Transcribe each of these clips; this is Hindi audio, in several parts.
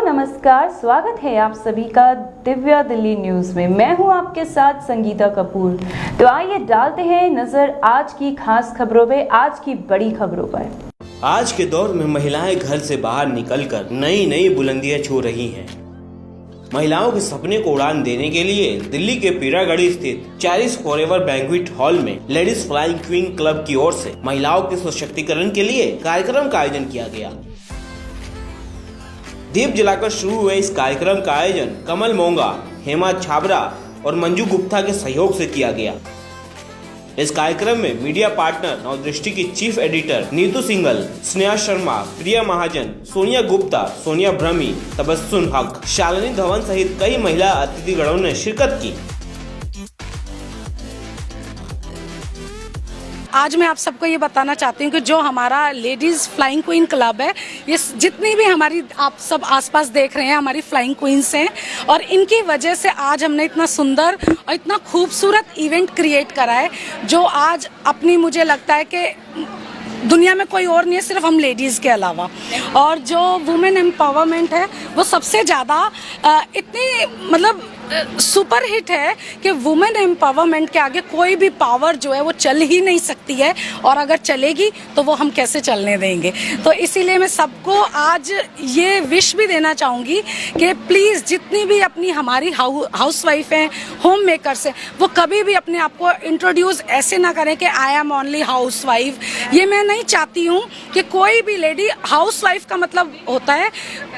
नमस्कार, स्वागत है आप सभी का दिव्या दिल्ली न्यूज में। मैं हूं आपके साथ संगीता कपूर। तो आइए डालते हैं नजर आज की खास खबरों पे, आज की बड़ी खबरों पर। आज के दौर में महिलाएं घर से बाहर निकलकर नई नई बुलंदियां छू रही हैं। महिलाओं के सपने को उड़ान देने के लिए दिल्ली के पीरागढ़ी स्थित चेरिश फॉरएवर बैंक्वेट हॉल में लेडीज फ्लाइंग क्वीन क्लब की ओर से महिलाओं के सशक्तिकरण के लिए कार्यक्रम का आयोजन किया गया। दीप जलाकर शुरू हुए इस कार्यक्रम का आयोजन कमल मोंगा, हेमा छाबरा और मंजू गुप्ता के सहयोग से किया गया। इस कार्यक्रम में मीडिया पार्टनर नवदृष्टि की चीफ एडिटर नीतू सिंघल, स्नेहा शर्मा, प्रिया महाजन, सोनिया गुप्ता, सोनिया ब्रह्मी, तबस्सुम हक, शालिनी धवन सहित कई महिला अतिथिगणों ने शिरकत की। आज मैं आप सबको ये बताना चाहती हूँ कि जो हमारा लेडीज़ फ्लाइंग क्वीन क्लब है, ये जितनी भी हमारी आप सब आसपास देख रहे हैं हमारी फ्लाइंग क्वींस हैं, और इनकी वजह से आज हमने इतना सुंदर और इतना खूबसूरत इवेंट क्रिएट करा है जो आज अपनी मुझे लगता है कि दुनिया में कोई और नहीं है, सिर्फ हम लेडीज़ के अलावा। और जो वुमेन एम्पावरमेंट है वो सबसे ज़्यादा इतनी मतलब सुपर हिट है कि वुमेन एम्पावरमेंट के आगे कोई भी पावर जो है वो चल ही नहीं सकती है, और अगर चलेगी तो वो हम कैसे चलने देंगे। तो इसीलिए मैं सबको आज ये विश भी देना चाहूँगी कि प्लीज़ जितनी भी अपनी हमारी हाउसवाइफ हैं, होम मेकर्स हैं, वो कभी भी अपने आप को इंट्रोड्यूस ऐसे ना करें कि आई एम ओनली हाउसवाइफ। ये मैं नहीं चाहती हूँ कि कोई भी लेडी हाउसवाइफ का मतलब होता है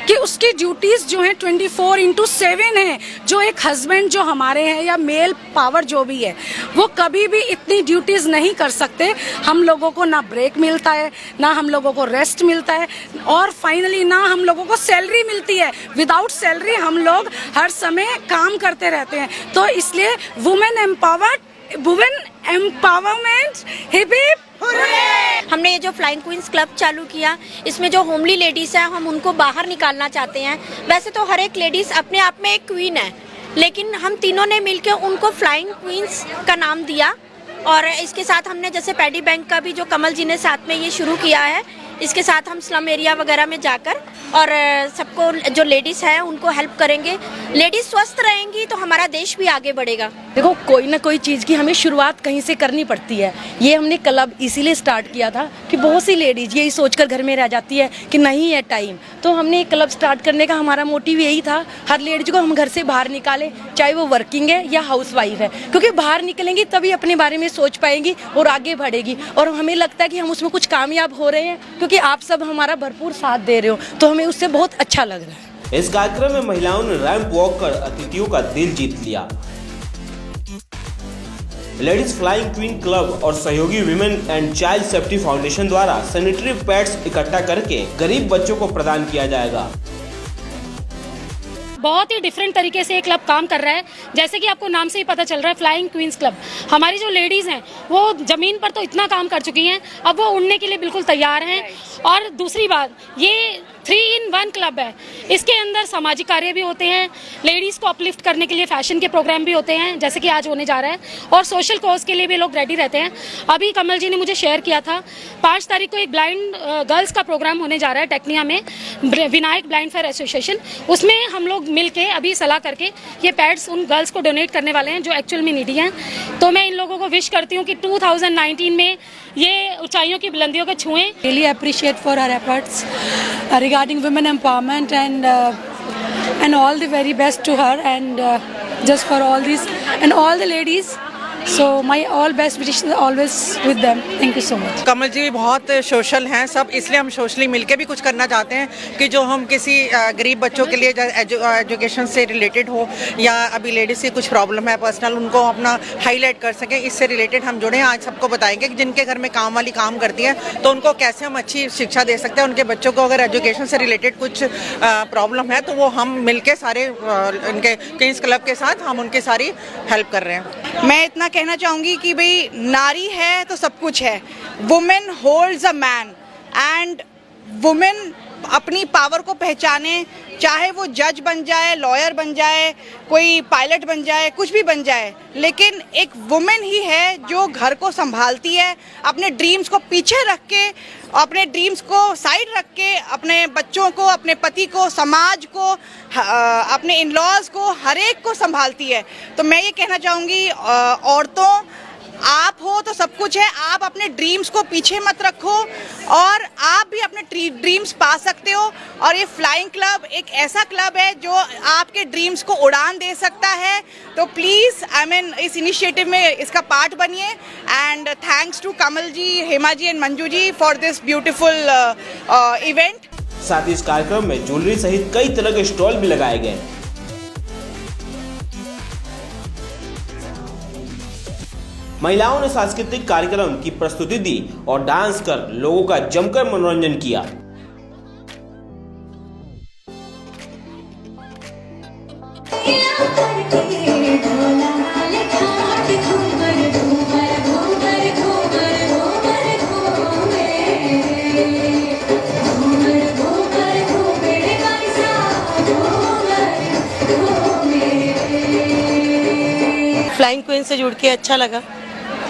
कि उसकी ड्यूटीज़ जो हैं 24/7 हैं। जो एक हस्बैंड जो हमारे हैं या मेल पावर जो भी है वो कभी भी इतनी ड्यूटीज़ नहीं कर सकते। हम लोगों को ना ब्रेक मिलता है, ना हम लोगों को रेस्ट मिलता है, और फाइनली ना हम लोगों को सैलरी मिलती है। विदाउट सैलरी हम लोग हर समय काम करते रहते हैं। तो इसलिए women empowerment hip hip hurray. हमने ये जो फ्लाइंग क्वींस क्लब चालू किया, इसमें जो होमली लेडीज़ हैं हम उनको बाहर निकालना चाहते हैं। वैसे तो हर एक लेडीज़ अपने आप में एक क्वीन है, लेकिन हम तीनों ने मिलकर उनको फ्लाइंग क्वींस का नाम दिया। और इसके साथ हमने जैसे पैडी बैंक का भी जो कमल जी ने साथ में ये शुरू किया है, इसके साथ हम स्लम एरिया वगैरह में जाकर और सबको जो लेडीज़ हैं उनको हेल्प करेंगे। लेडीज़ स्वस्थ रहेंगी तो हमारा देश भी आगे बढ़ेगा। देखो, कोई ना कोई चीज़ की हमें शुरुआत कहीं से करनी पड़ती है। ये हमने क्लब इसीलिए स्टार्ट किया था कि बहुत सी लेडीज़ यही सोचकर घर में रह जाती है कि नहीं है टाइम। तो हमने क्लब स्टार्ट करने का हमारा मोटिव यही था, हर लेडीज को हम घर से बाहर निकालें, चाहे वो वर्किंग है या हाउसवाइफ है, क्योंकि बाहर निकलेंगी तभी अपने बारे में सोच पाएंगी और आगे बढ़ेगी। और हमें लगता है कि हम उसमें कुछ कामयाब हो रहे हैं, क्योंकि आप सब हमारा भरपूर साथ दे रहे हो, तो हमें उससे बहुत अच्छा लग रहा है। इस कार्यक्रम में महिलाओं ने रैंप वॉक कर अतिथियों का दिल जीत लिया। लेडीज फ्लाइंग क्वीन क्लब और सहयोगी women and child safety foundation द्वारा सैनिटरी पैड्स इकट्ठा करके गरीब बच्चों को प्रदान किया जाएगा। बहुत ही डिफरेंट तरीके से ये क्लब काम कर रहा है। जैसे कि आपको नाम से ही पता चल रहा है, फ्लाइंग क्वींस क्लब। हमारी जो लेडीज़ हैं वो ज़मीन पर तो इतना काम कर चुकी हैं, अब वो उड़ने के लिए बिल्कुल तैयार हैं। और दूसरी बात, ये 3-in-1 क्लब है। इसके अंदर सामाजिक कार्य भी होते हैं, लेडीज़ को अपलिफ्ट करने के लिए फैशन के प्रोग्राम भी होते हैं, जैसे कि आज होने जा रहा है, और सोशल कॉज के लिए भी लोग रेडी रहते हैं। अभी कमल जी ने मुझे शेयर किया था, 5 तारीख को एक ब्लाइंड गर्ल्स का प्रोग्राम होने जा रहा है टेक्निया में, विनायक ब्लाइंड फेयर एसोसिएशन। उसमें हम लोग मिलके अभी सलाह करके ये पैड्स उन गर्ल्स को डोनेट करने वाले हैं जो एक्चुअल में नीडी हैं। तो मैं इन लोगों को विश करती हूँ कि 2019 में ये ऊंचाइयों की बुलंदियों को छुएं। Really appreciate for her efforts regarding women empowerment, and all the very best to her, and just for all these and all the ladies. So my all best wishes are always with them. Thank you so much. कमल जी भी बहुत सोशल हैं सब, इसलिए हम सोशली मिलके भी कुछ करना चाहते हैं कि जो हम किसी गरीब बच्चों के लिए एजुकेशन से रिलेटेड हो, या अभी लेडीज़ की कुछ प्रॉब्लम है पर्सनल, उनको अपना हाईलाइट कर सकें। इससे रिलेटेड हम जुड़े हैं, आज सबको बताएंगे कि जिनके घर में काम वाली काम करती हैं तो उनको कैसे हम अच्छी शिक्षा दे सकते हैं। उनके बच्चों को अगर एजुकेशन से रिलेटेड कुछ प्रॉब्लम है तो वो हम मिलके सारे इनके क्वींस क्लब के साथ हम उनकी सारी हेल्प कर रहे हैं। मैं इतना कहना चाहूँगी कि भाई नारी है तो सब कुछ है। Women holds a man, and women अपनी पावर को पहचाने, चाहे वो जज बन जाए, लॉयर बन जाए, कोई पायलट बन जाए, कुछ भी बन जाए, लेकिन एक वुमेन ही है जो घर को संभालती है, अपने ड्रीम्स को पीछे रख के, अपने ड्रीम्स को साइड रख के, अपने बच्चों को, अपने पति को, समाज को, अपने इन लॉज को, हर एक को संभालती है। तो मैं ये कहना चाहूँगी, औरतों, आप हो तो सब कुछ है, आप अपने ड्रीम्स को पीछे मत रखो और आप भी अपने ड्रीम्स पा सकते हो। और ये फ्लाइंग क्लब एक ऐसा क्लब है जो आपके ड्रीम्स को उड़ान दे सकता है। तो प्लीज़ इस इनिशिएटिव में इसका पार्ट बनिए। And thanks to Kamal ji, Hema ji and Manju ji for this beautiful event. साथ ही इस कार्यक्रम में ज्वेलरी सहित कई तरह के स्टॉल भी लगाए गए। महिलाओं ने सांस्कृतिक कार्यक्रम की प्रस्तुति दी और डांस कर लोगों का जमकर मनोरंजन किया। फ्लाइंग क्वीन से जुड़ के अच्छा लगा।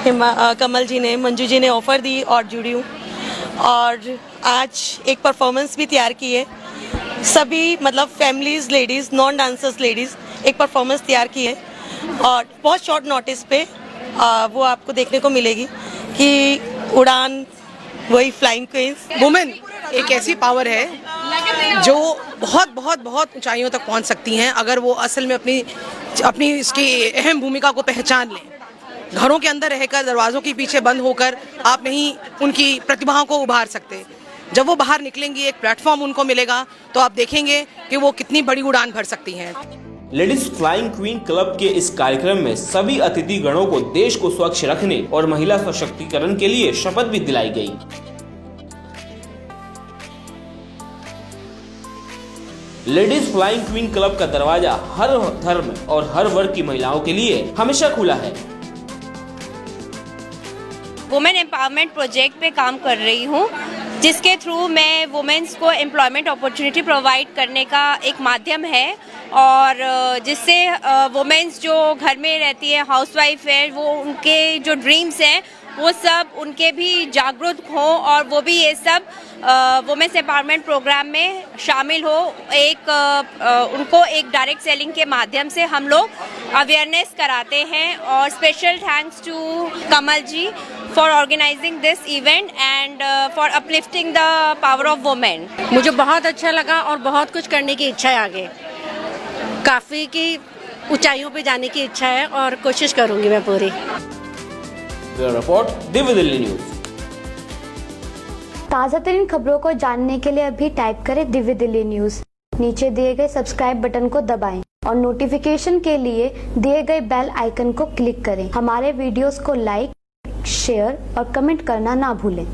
कमल जी ने, मंजू जी ने ऑफ़र दी और जुड़ी हूँ। और आज एक परफॉर्मेंस भी तैयार की है। सभी मतलब families ladies, non dancers ladies एक परफॉर्मेंस तैयार की है और बहुत शॉर्ट नोटिस पे वो आपको देखने को मिलेगी कि उड़ान वही फ्लाइंग क्वींस। वुमेन एक ऐसी पावर है जो बहुत बहुत बहुत ऊंचाइयों तक पहुंच सकती हैं अगर वो असल में अपनी इसकी अहम भूमिका को पहचान लें। घरों के अंदर रहकर, दरवाजों के पीछे बंद होकर आप नहीं उनकी प्रतिभाओं को उभार सकते। जब वो बाहर निकलेंगी, एक प्लेटफॉर्म उनको मिलेगा, तो आप देखेंगे कि वो कितनी बड़ी उड़ान भर सकती हैं। लेडीज फ्लाइंग क्वीन क्लब के इस कार्यक्रम में सभी अतिथि गणों को देश को स्वच्छ रखने और महिला सशक्तिकरण के लिए शपथ भी दिलाई गई। लेडीज फ्लाइंग क्वीन क्लब का दरवाजा हर धर्म और हर वर्ग की महिलाओं के लिए हमेशा खुला है। वुमेन एम्पावरमेंट प्रोजेक्ट पे काम कर रही हूँ, जिसके थ्रू मैं वुमेन्स को एम्प्लॉयमेंट अपॉर्चुनिटी प्रोवाइड करने का एक माध्यम है और जिससे वुमेन्स जो घर में रहती है, हाउसवाइफ है, वो उनके जो ड्रीम्स हैं वो सब उनके भी जागरूक हो और वो भी ये सब वुमेन्स एम्पावरमेंट प्रोग्राम में शामिल हो। उनको एक डायरेक्ट सेलिंग के माध्यम से हम लोग अवेयरनेस कराते हैं। और special thanks to Kamal ji for organising this event and for uplifting the power of women. मुझे बहुत अच्छा लगा और बहुत कुछ करने की इच्छा है। आगे काफ़ी की ऊंचाइयों पे जाने की इच्छा है और कोशिश करूंगी मैं पूरी। Report Divya Delhi news. ताज़ा तरीन खबरों को जानने के लिए अभी टाइप करें दिव्य दिल्ली न्यूज। नीचे दिए गए सब्सक्राइब बटन को दबाएं और नोटिफिकेशन के लिए दिए गए बेल आइकन को क्लिक करें। हमारे वीडियोस को लाइक, शेयर और कमेंट करना ना भूलें।